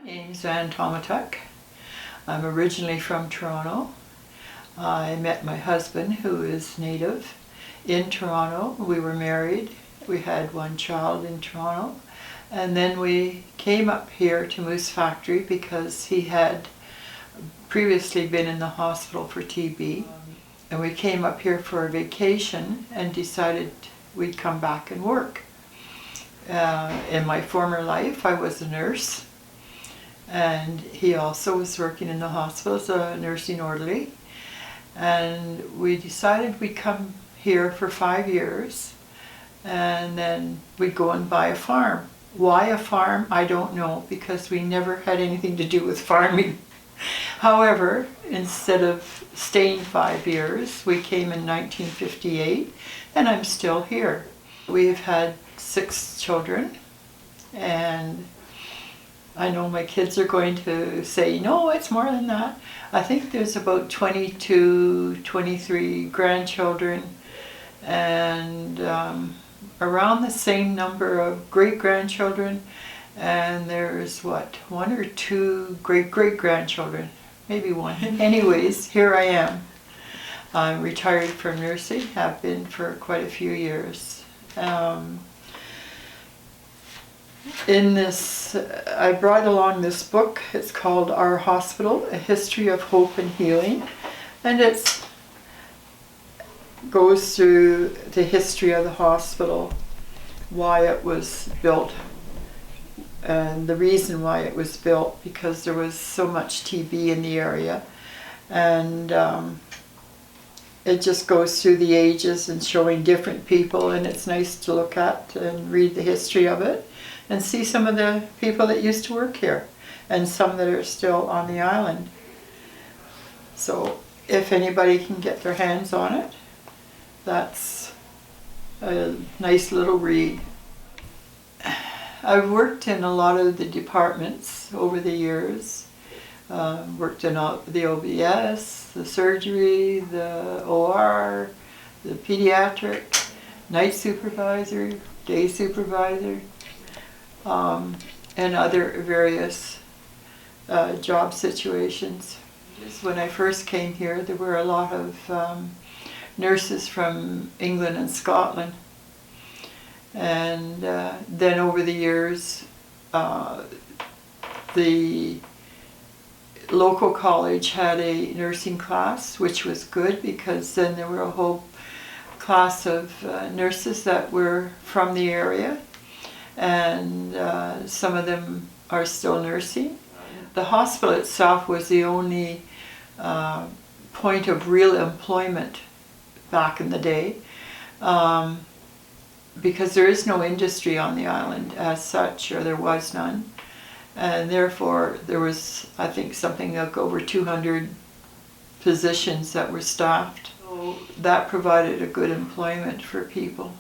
My name's Tomatuk. I'm originally from Toronto. I met my husband, who is native, in Toronto. We were married. We had one child in Toronto. And then we came up here to Moose Factory because he had previously been in the hospital for TB. And we came up here for a vacation and decided we'd come back and work. In my former life, I was a nurse. And he also was working in the hospital as a nursing orderly. And we decided we'd come here for 5 years and then we'd go and buy a farm. Why a farm? I don't know, because we never had anything to do with farming. However, instead of staying 5 years, we came in 1958 and I'm still here. We've had 6 children, and I know my kids are going to say, no, it's more than that. I think there's about 22, 23 grandchildren and around the same number of great-grandchildren, and there's what, 1 or 2 great-great-grandchildren, maybe 1. Anyways, here I am. I'm retired from nursing, have been for quite a few years. In this, I brought along this book. It's called Our Hospital, A History of Hope and Healing, and it goes through the history of the hospital, why it was built, and the reason why it was built, because there was so much TB in the area, and it just goes through the ages and showing different people, and it's nice to look at and read the history of it and see some of the people that used to work here and some that are still on the island. So if anybody can get their hands on it, that's a nice little read. I've worked in a lot of the departments over the years. Worked in the OBS, the surgery, the OR, the pediatric, night supervisor, day supervisor, and other various job situations. Just when I first came here, there were a lot of nurses from England and Scotland. And then over the years, the local college had a nursing class, which was good because then there were a whole class of nurses that were from the area, and some of them are still nursing. The hospital itself was the only point of real employment back in the day, because there is no industry on the island as such, or there was none. And therefore there was, I think, something like over 200 positions that were staffed. So that provided a good employment for people.